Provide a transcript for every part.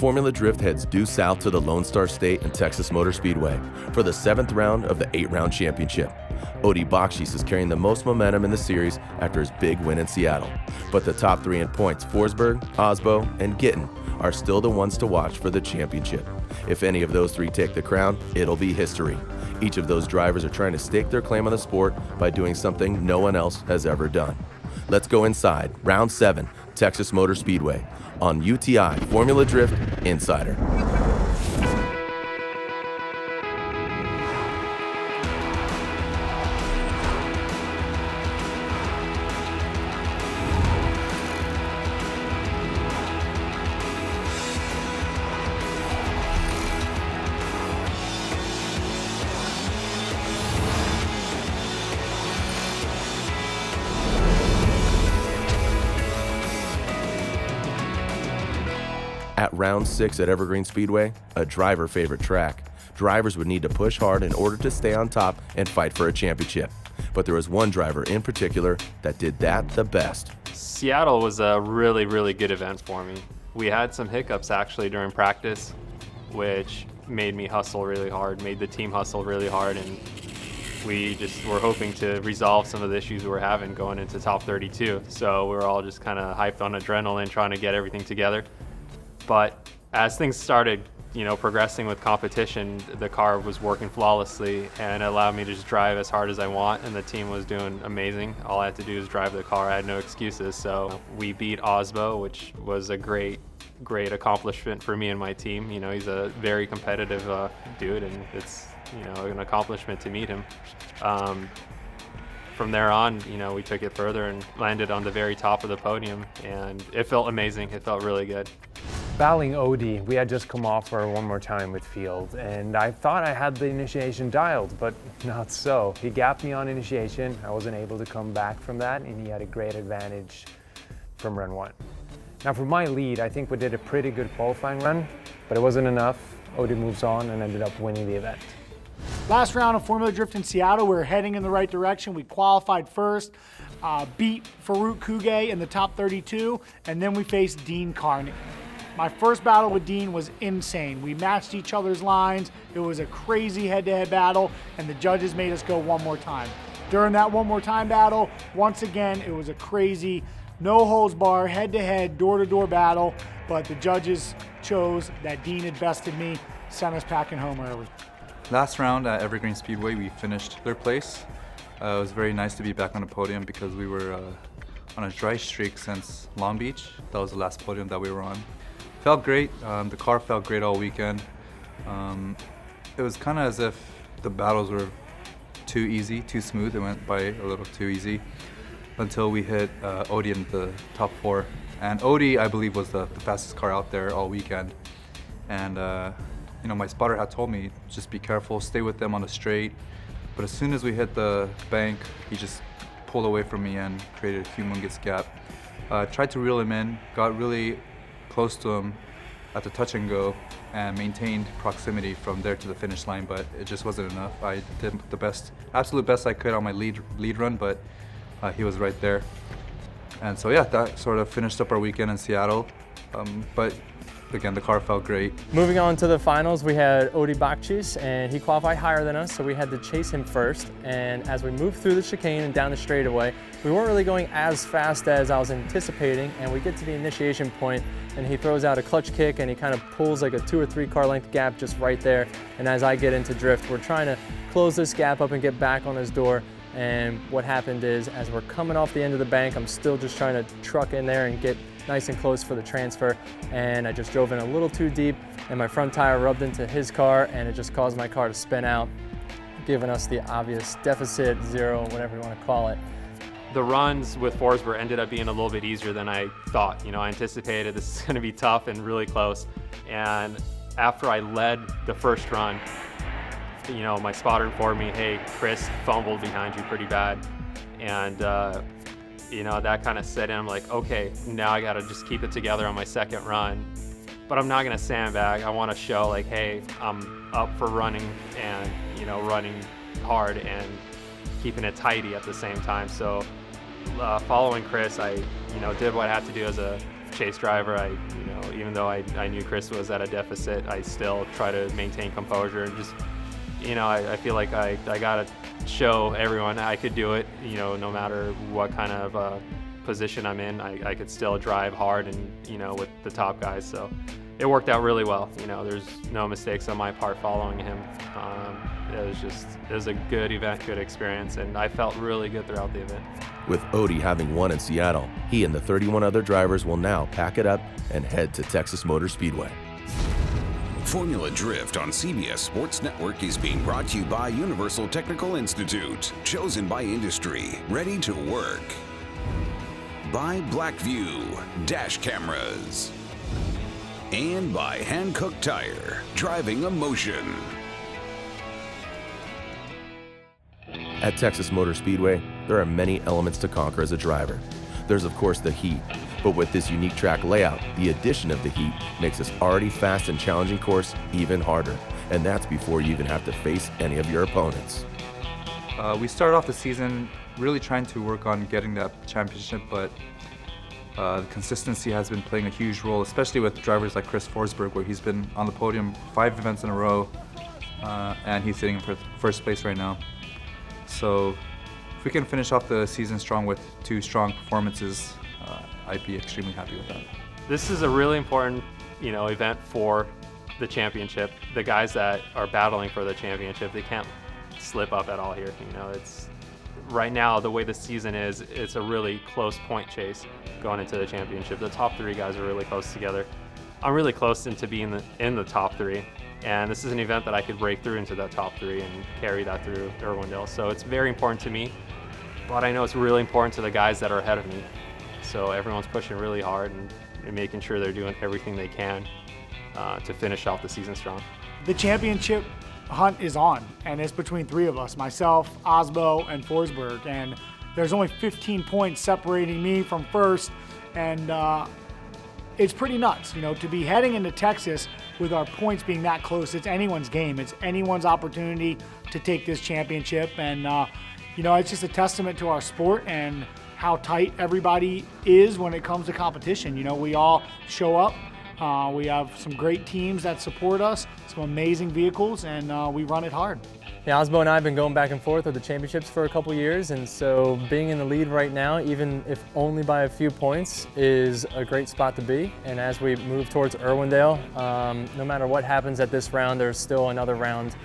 Formula Drift heads due south to the Lone Star State and Texas Motor Speedway for the 7th round of the 8-round championship. Odi Bakshis is carrying the most momentum in the series after his big win in Seattle. But the top 3 in points, Forsberg, Osbo, and Gittin, are still the ones to watch for the championship. If any of those 3 take the crown, it'll be history. Each of those drivers are trying to stake their claim on the sport by doing something no one else has ever done. Let's go inside Round 7, Texas Motor Speedway, on UTI Formula Drift Insider. At Round 6 at Evergreen Speedway, a driver favorite track, drivers would need to push hard in order to stay on top and fight for a championship. But there was one driver in particular that did that the best. Seattle was a really, really good event for me. We had some hiccups actually during practice, which made me hustle really hard, made the team hustle really hard, and we just were hoping to resolve some of the issues we were having going into top 32. So we were all just kind of hyped on adrenaline, trying to get everything together. But as things started, progressing with competition, the car was working flawlessly and it allowed me to just drive as hard as I want, and the team was doing amazing. All I had to do was drive the car. I had no excuses. So we beat Osbo, which was a great accomplishment for me and my team. He's a very competitive dude, and it's an accomplishment to meet him. From there on, we took it further and landed on the very top of the podium, and it felt amazing. It felt really good. Battling Odi, we had just come off for one more time with Field, and I thought I had the initiation dialed, but not so. He gapped me on initiation. I wasn't able to come back from that, and he had a great advantage from run 1. Now for my lead, I think we did a pretty good qualifying run, but it wasn't enough. Odi moves on and ended up winning the event. Last round of Formula Drift in Seattle, we were heading in the right direction. We qualified first, beat Farouk Kuge in the top 32, and then we faced Dean Carney. My first battle with Dean was insane. We matched each other's lines. It was a crazy head-to-head battle, and the judges made us go one more time. During that one more time battle, once again, it was a crazy, no holds bar, head-to-head, door-to-door battle, but the judges chose that Dean had bested me, sent us packing home early. Last round at Evergreen Speedway, we finished 3rd place. It was very nice to be back on the podium because we were on a dry streak since Long Beach. That was the last podium that we were on. Felt great. The car felt great all weekend. It was kind of as if the battles were too easy, too smooth. It went by a little too easy until we hit Odi in the top 4. And Odi, I believe, was the fastest car out there all weekend. And my spotter had told me, just be careful, stay with them on the straight. But as soon as we hit the bank, he just pulled away from me and created a humongous gap. Tried to reel him in, got really close to him at the touch and go, and maintained proximity from there to the finish line, but it just wasn't enough. I did the absolute best I could on my lead run, but he was right there. And so yeah, that sort of finished up our weekend in Seattle. But again, the car felt great. Moving on to the finals, we had Odi Bakshis, and he qualified higher than us, so we had to chase him first. And as we moved through the chicane and down the straightaway, we weren't really going as fast as I was anticipating, and we get to the initiation point, and he throws out a clutch kick, and he kind of pulls like a 2 or 3 car length gap just right there. And as I get into drift, we're trying to close this gap up and get back on his door. And what happened is, as we're coming off the end of the bank, I'm still just trying to truck in there and get nice and close for the transfer, and I just drove in a little too deep, and my front tire rubbed into his car, and it just caused my car to spin out, giving us the obvious deficit, 0, whatever you want to call it. The runs with Forsberg ended up being a little bit easier than I thought. I anticipated this is going to be tough and really close, and after I led the first run, my spotter informed me, hey, Chris fumbled behind you pretty bad, and that kind of set in. I'm like, okay, now I got to just keep it together on my second run. But I'm not going to sandbag. I want to show like, hey, I'm up for running and, running hard and keeping it tidy at the same time. So following Chris, I, did what I had to do as a chase driver. Even though I knew Chris was at a deficit, I still try to maintain composure and just, I feel like I gotta show everyone I could do it. No matter what kind of position I'm in, I could still drive hard and with the top guys. So it worked out really well. There's no mistakes on my part following him. It was a good event, good experience, and I felt really good throughout the event. With Odie having won in Seattle, he and the 31 other drivers will now pack it up and head to Texas Motor Speedway. Formula Drift on CBS Sports Network is being brought to you by Universal Technical Institute, chosen by industry, ready to work. By Blackview, dash cameras. And by Hankook Tire, driving emotion. At Texas Motor Speedway, there are many elements to conquer as a driver. There's of course the heat, but with this unique track layout, the addition of the heat makes this already fast and challenging course even harder. And that's before you even have to face any of your opponents. We started off the season really trying to work on getting that championship, but the consistency has been playing a huge role, especially with drivers like Chris Forsberg, where he's been on the podium 5 events in a row, and he's sitting in first place right now. So if we can finish off the season strong with 2 strong performances, I'd be extremely happy with that. This is a really important, event for the championship. The guys that are battling for the championship, they can't slip up at all here. It's right now the way the season is. It's a really close point chase going into the championship. The top 3 guys are really close together. I'm really close to being in the top 3. And this is an event that I could break through into that top 3 and carry that through Irwindale. So it's very important to me, but I know it's really important to the guys that are ahead of me. So everyone's pushing really hard and making sure they're doing everything they can to finish off the season strong. The championship hunt is on, and it's between 3 of us, myself, Osbo, and Forsberg. And there's only 15 points separating me from first, and it's pretty nuts, to be heading into Texas with our points being that close. It's anyone's game. It's anyone's opportunity to take this championship. And, it's just a testament to our sport and how tight everybody is when it comes to competition. We all show up. We have some great teams that support us, some amazing vehicles, and we run it hard. Yeah, Osbo and I have been going back and forth with the championships for a couple years, and so being in the lead right now, even if only by a few points, is a great spot to be. And as we move towards Irwindale, no matter what happens at this round, there's still another round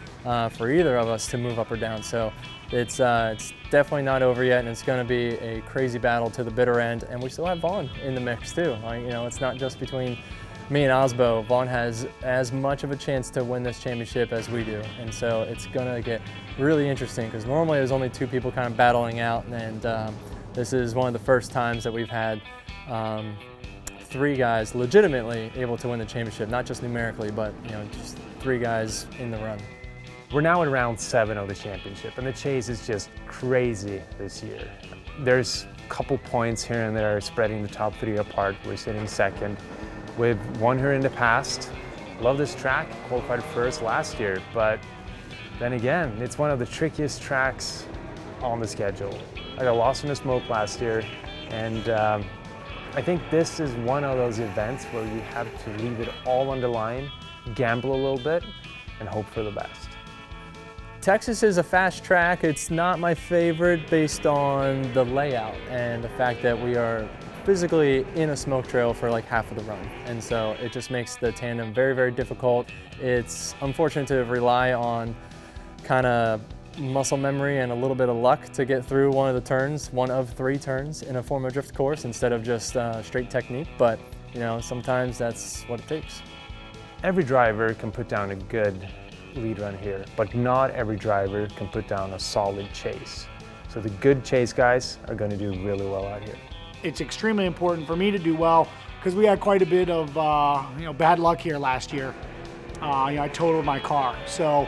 for either of us to move up or down. So it's definitely not over yet, and it's going to be a crazy battle to the bitter end. And we still have Vaughn in the mix too. It's not just between me and Osbo. Vaughn has as much of a chance to win this championship as we do, and so it's gonna get really interesting because normally there's only 2 people kind of battling out, and this is one of the first times that we've had 3 guys legitimately able to win the championship, not just numerically, but just 3 guys in the run. We're now in round 7 of the championship, and the chase is just crazy this year. There's a couple points here and there spreading the top 3 apart. We're sitting second. We've won here in the past. Love this track, qualified first last year, but then again, it's one of the trickiest tracks on the schedule. I got lost in the smoke last year, and I think this is one of those events where you have to leave it all on the line, gamble a little bit, and hope for the best. Texas is a fast track. It's not my favorite based on the layout and the fact that we are physically in a smoke trail for like half of the run. And so it just makes the tandem very, very difficult. It's unfortunate to rely on kind of muscle memory and a little bit of luck to get through one of 3 turns in a Formula Drift course instead of just straight technique. But sometimes that's what it takes. Every driver can put down a good lead run here, but not every driver can put down a solid chase. So the good chase guys are going to do really well out here. It's extremely important for me to do well because we had quite a bit of bad luck here last year. I totaled my car. So,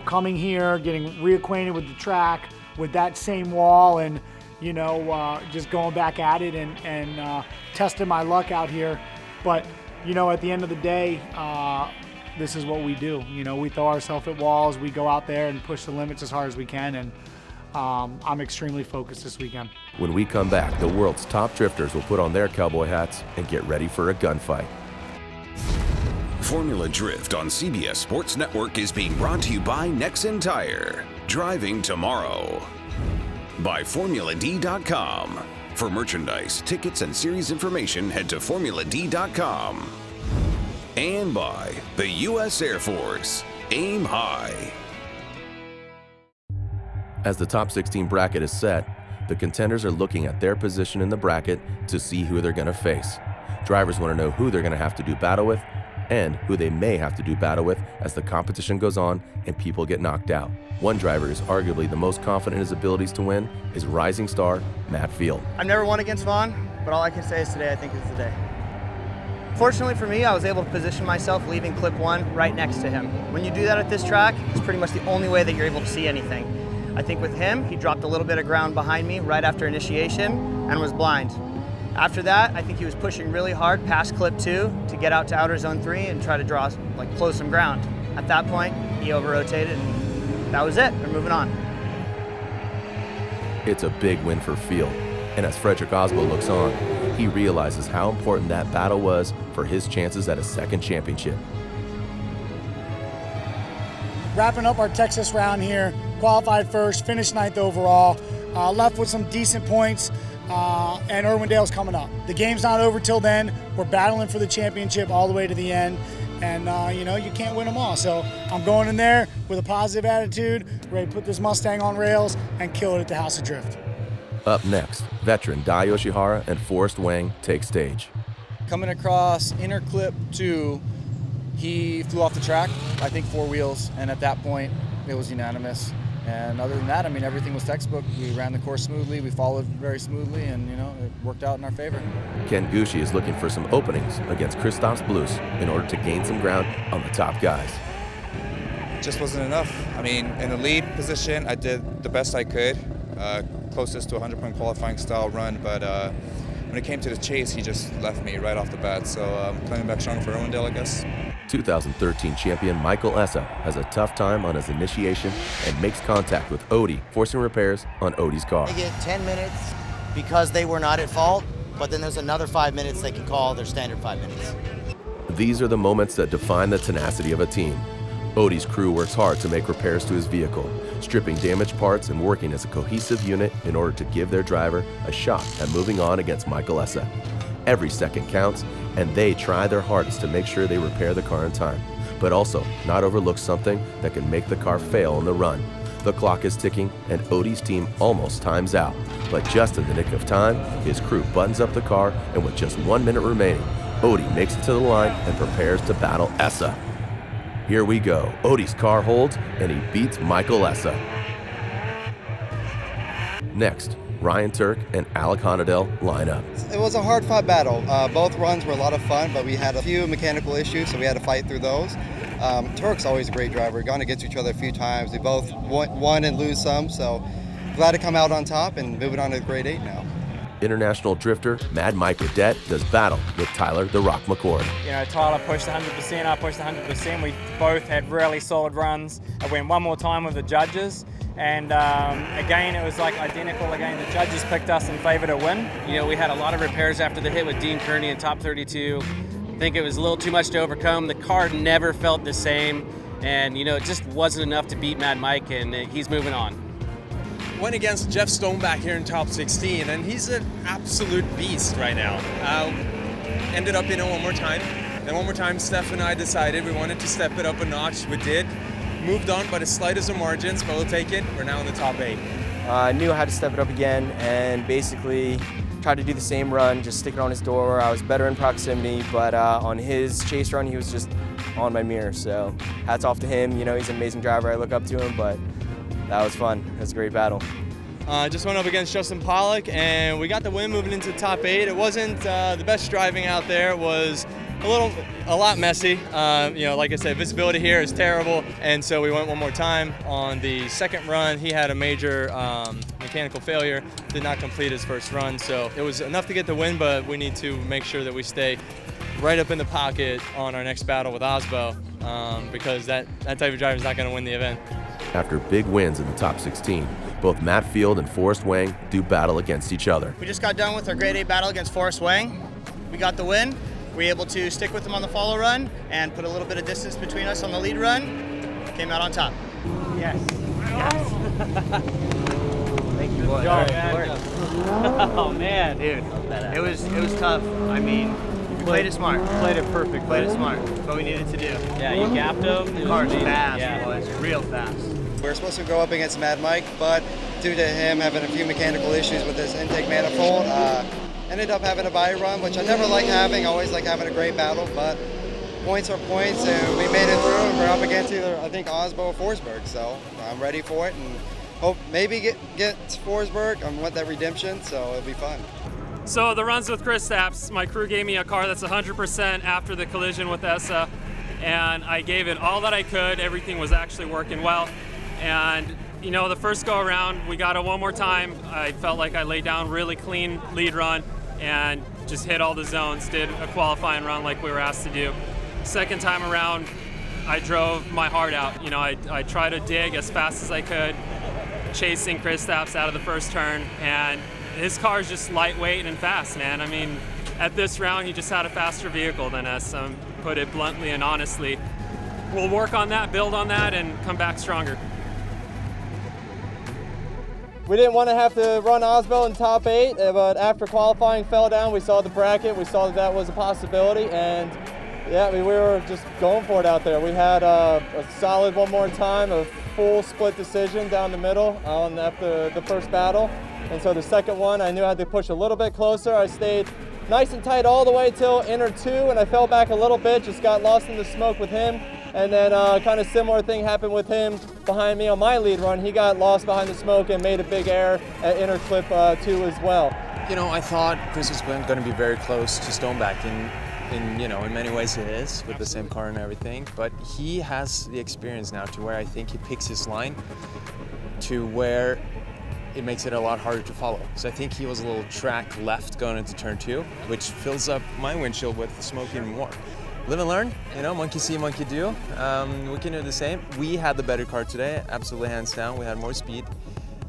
coming here, getting reacquainted with the track, with that same wall, and just going back at it and testing my luck out here. But at the end of the day, this is what we do. We throw ourselves at walls. We go out there and push the limits as hard as we can. And I'm extremely focused this weekend. When we come back, the world's top drifters will put on their cowboy hats and get ready for a gunfight. Formula Drift on CBS Sports Network is being brought to you by Nexen Tire. Driving tomorrow. By FormulaD.com. For merchandise, tickets, and series information, head to FormulaD.com. And by the U.S. Air Force. Aim high. As the top 16 bracket is set, the contenders are looking at their position in the bracket to see who they're going to face. Drivers want to know who they're going to have to do battle with and who they may have to do battle with as the competition goes on and people get knocked out. One driver who's arguably the most confident in his abilities to win is rising star Matt Field. I've never won against Vaughn, but all I can say is today I think is the day. Fortunately for me, I was able to position myself leaving clip 1 right next to him. When you do that at this track, it's pretty much the only way that you're able to see anything. I think with him, he dropped a little bit of ground behind me right after initiation and was blind. After that, I think he was pushing really hard past clip 2 to get out to outer zone 3 and try to draw, close some ground. At that point, he over-rotated and that was it. We're moving on. It's a big win for Field, and as Frederick Oswald looks on, he realizes how important that battle was for his chances at a second championship. Wrapping up our Texas round here, qualified first, finished 9th overall, left with some decent points, and Irwindale's coming up. The game's not over till then. We're battling for the championship all the way to the end, and you can't win them all. So I'm going in there with a positive attitude, ready to put this Mustang on rails and kill it at the House of Drift. Up next, veteran Dai Yoshihara and Forrest Wang take stage. Coming across inner clip 2, he flew off the track, I think 4 wheels, and at that point, it was unanimous. And other than that, everything was textbook. We ran the course smoothly, we followed very smoothly, and it worked out in our favor. Ken Gucci is looking for some openings against Christoph Blues in order to gain some ground on the top guys. Just wasn't enough. In the lead position, I did the best I could, closest to a 100-point qualifying style run, but when it came to the chase, he just left me right off the bat. So I'm coming back strong for Irwindale, I guess. 2013 champion Michael Essa has a tough time on his initiation and makes contact with Odie, forcing repairs on Odie's car. They get 10 minutes because they were not at fault, but then there's another 5 minutes they can call their standard 5 minutes. These are the moments that define the tenacity of a team. Odie's crew works hard to make repairs to his vehicle, stripping damaged parts and working as a cohesive unit in order to give their driver a shot at moving on against Michael Essa. Every second counts, and they try their hardest to make sure they repair the car in time, but also not overlook something that can make the car fail on the run. The clock is ticking, and Odie's team almost times out, but just in the nick of time, his crew buttons up the car, and with just 1 minute remaining, Odie makes it to the line and prepares to battle Essa. Here we go. Odie's car holds, and he beats Michael Essa. Next, Ryan Turk and Alec Honadell line up. It was a hard-fought battle. Both runs were a lot of fun, but we had a few mechanical issues, so we had to fight through those. Turk's always a great driver. We've gone against each other a few times. We both won and lose some, so glad to come out on top and moving on to grade 8 now. International drifter Mad Mike Redette does battle with Tyler the Rock McCord. Tyler pushed 100%, I pushed 100%. We both had really solid runs. I went one more time with the judges, and again, it was identical again. The judges picked us and favored a win. We had a lot of repairs after the hit with Dean Kearney in top 32. I think it was a little too much to overcome. The car never felt the same, and it just wasn't enough to beat Mad Mike, and he's moving on. Went against Jeff Stoneback here in top 16, and he's an absolute beast right now. Ended up in it one more time. Then one more time, Steph and I decided we wanted to step it up a notch. We did. Moved on by the slightest of margins, but we'll take it. We're now in the top 8. I knew I had to step it up again and basically tried to do the same run, just stick it on his door. I was better in proximity, but on his chase run, he was just on my mirror. So hats off to him. He's an amazing driver. I look up to him, but that was fun. It was a great battle. Just went up against Justin Pollock, and we got the win moving into the top 8. It wasn't the best driving out there. It was a lot messy. Like I said, visibility here is terrible, and so we went one more time. On the second run, he had a major mechanical failure, did not complete his first run, so it was enough to get the win, but we need to make sure that we stay right up in the pocket on our next battle with Osbo, because that type of driver is not going to win the event. After big wins in the top 16, both Matt Field and Forrest Wang do battle against each other. We just got done with our grade A battle against Forrest Wang. We got the win. We were able to stick with him on the follow run and put a little bit of distance between us on the lead run. Came out on top. Yes. Thank you, boy. Oh man, dude, it was tough. I mean, we played it smart. Played it perfect. Played it smart. That's what we needed to do. Yeah, you gapped him. The car's fast, boys. Real fast. We were supposed to go up against Mad Mike, but due to him having a few mechanical issues with his intake manifold, ended up having a bye run, which I never like having. I always like having a great battle, but points are points, and we made it through, and we're up against either, I think, Osbo or Forsberg, so I'm ready for it, and hope maybe get Forsberg. I want that redemption, so it'll be fun. So the runs with Chris Stapps, my crew gave me a car that's 100% after the collision with Essa, and I gave it all that I could. Everything was actually working well, and you know, the first go around, we got it one more time. I felt like I laid down really clean lead run and just hit all the zones, did a qualifying run like we were asked to do. Second time around, I drove my heart out. You know, I tried to dig as fast as I could, chasing Chris Stapps out of the first turn, and his car is just lightweight and fast, man. I mean, at this round, he just had a faster vehicle than us, put it bluntly and honestly. We'll work on that, build on that, and come back stronger. We didn't want to have to run Osbo in top 8, but after qualifying fell down, we saw the bracket, we saw that was a possibility, and yeah, we were just going for it out there. We had a solid one more time, a full split decision down the middle after the first battle. And so the second one, I knew I had to push a little bit closer. I stayed nice and tight all the way till inner 2, and I fell back a little bit, just got lost in the smoke with him. And then kind of similar thing happened with him behind me on my lead run. He got lost behind the smoke and made a big error at inner clip 2 as well. You know, I thought Chris was going to be very close to Stoneback, in many ways it is, with the same car and everything, but he has the experience now to where I think he picks his line to where it makes it a lot harder to follow. So I think he was a little track left going into turn 2, which fills up my windshield with the smoke even more. Live and learn, you know, monkey see, monkey do. We can do the same. We had the better car today, absolutely hands down. We had more speed,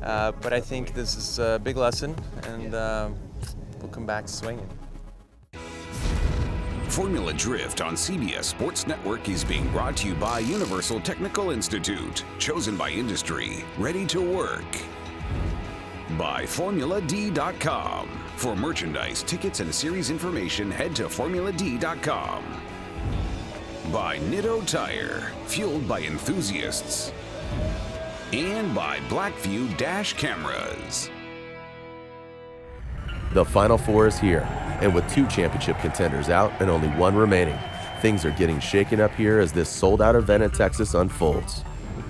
but I think this is a big lesson, and we'll come back swinging. Formula Drift on CBS Sports Network is being brought to you by Universal Technical Institute, chosen by industry, ready to work. By FormulaD.com. For merchandise, tickets, and series information, head to FormulaD.com. By Nitto Tire, fueled by enthusiasts. And by Blackview Dash Cameras. The Final Four is here, and with 2 championship contenders out and only 1 remaining, things are getting shaken up here as this sold-out event in Texas unfolds.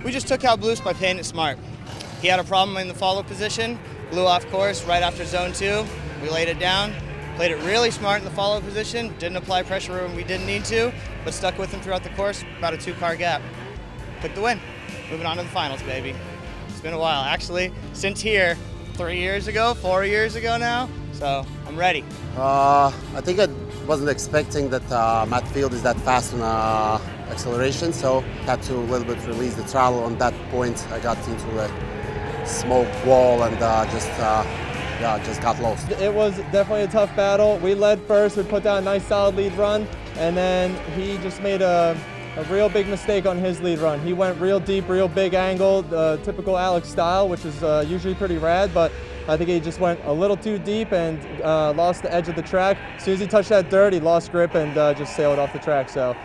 We just took out Blues by playing it smart. He had a problem in the follow position, blew off course right after zone 2. We laid it down, played it really smart in the follow position, didn't apply pressure when we didn't need to, but stuck with him throughout the course, about a 2-car gap. Took the win. Moving on to the finals, baby. It's been a while. Actually, since here, 4 years ago now, so I'm ready. I think I wasn't expecting that Matt Field is that fast on acceleration, so had to a little bit release the throttle. On that point, I got into a smoke wall and just got lost. It was definitely a tough battle. We led first, we put down a nice solid lead run, and then he just made a real big mistake on his lead run. He went real deep, real big angle, typical Alex style, which is usually pretty rad, but I think he just went a little too deep and lost the edge of the track. As soon as he touched that dirt, he lost grip and just sailed off the track. So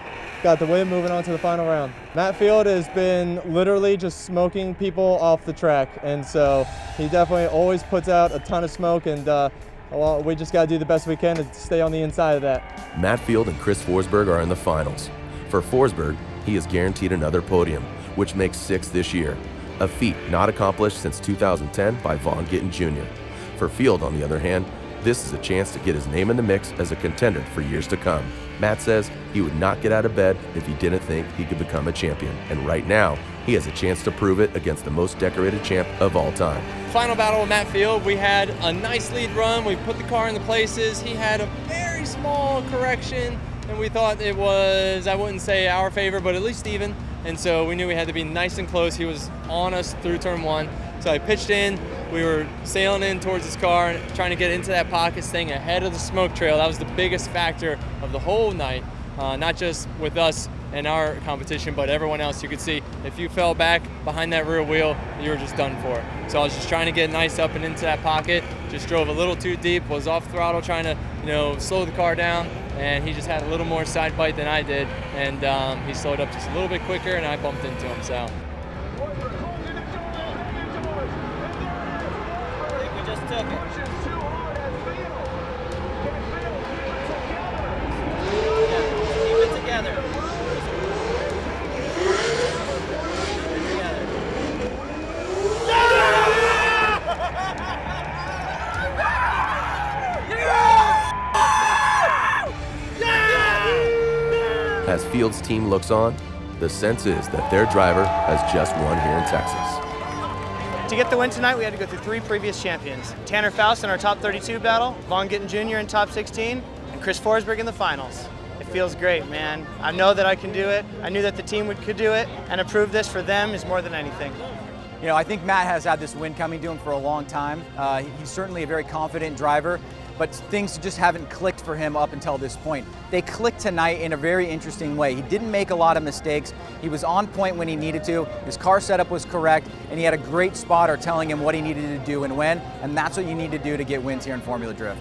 got the win, moving on to the final round. Matt Field has been literally just smoking people off the track, and so he definitely always puts out a ton of smoke, and well, we just got to do the best we can to stay on the inside of that. Matt Field and Chris Forsberg are in the finals. For Forsberg, he is guaranteed another podium, which makes 6 this year, a feat not accomplished since 2010 by Vaughn Gittin Jr. For Field, on the other hand, this is a chance to get his name in the mix as a contender for years to come. Matt says he would not get out of bed if he didn't think he could become a champion, and right now, he has a chance to prove it against the most decorated champ of all time. Final battle with Matt Field, we had a nice lead run, we put the car in the places, he had a very small correction, and we thought it was, I wouldn't say our favor, but at least even. And so we knew we had to be nice and close. He was on us through turn 1. So I pitched in. We were sailing in towards his car and trying to get into that pocket, staying ahead of the smoke trail. That was the biggest factor of the whole night, not just with us and our competition, but everyone else. You could see if you fell back behind that rear wheel, you were just done for. So I was just trying to get nice up and into that pocket. Just drove a little too deep, was off throttle trying to, slow the car down, and he just had a little more side bite than I did, and he slowed up just a little bit quicker, and I bumped into him. So. Took it. Keep it together. As Field's team looks on, the sense is that their driver has just won here in Texas. To get the win tonight, we had to go through 3 previous champions. Tanner Faust in our top 32 battle, Vaughn Gittin Jr. in top 16, and Chris Forsberg in the finals. It feels great, man. I know that I can do it. I knew that the team could do it, and to prove this for them is more than anything. You know, I think Matt has had this win coming to him for a long time. He's certainly a very confident driver, but things just haven't clicked for him up until this point. They clicked tonight in a very interesting way. He didn't make a lot of mistakes. He was on point when he needed to. His car setup was correct, and he had a great spotter telling him what he needed to do and when, and that's what you need to do to get wins here in Formula Drift.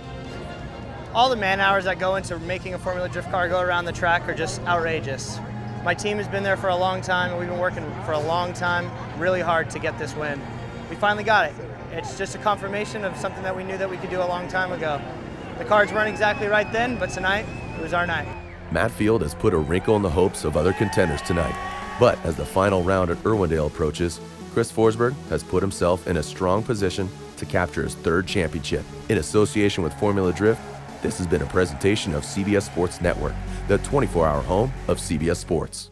All the man hours that go into making a Formula Drift car go around the track are just outrageous. My team has been there for a long time, and we've been working for a long time, really hard to get this win. We finally got it. It's just a confirmation of something that we knew that we could do a long time ago. The cards weren't exactly right then, but tonight, it was our night. Matt Field has put a wrinkle in the hopes of other contenders tonight. But as the final round at Irwindale approaches, Chris Forsberg has put himself in a strong position to capture his 3rd championship. In association with Formula Drift, this has been a presentation of CBS Sports Network, the 24-hour home of CBS Sports.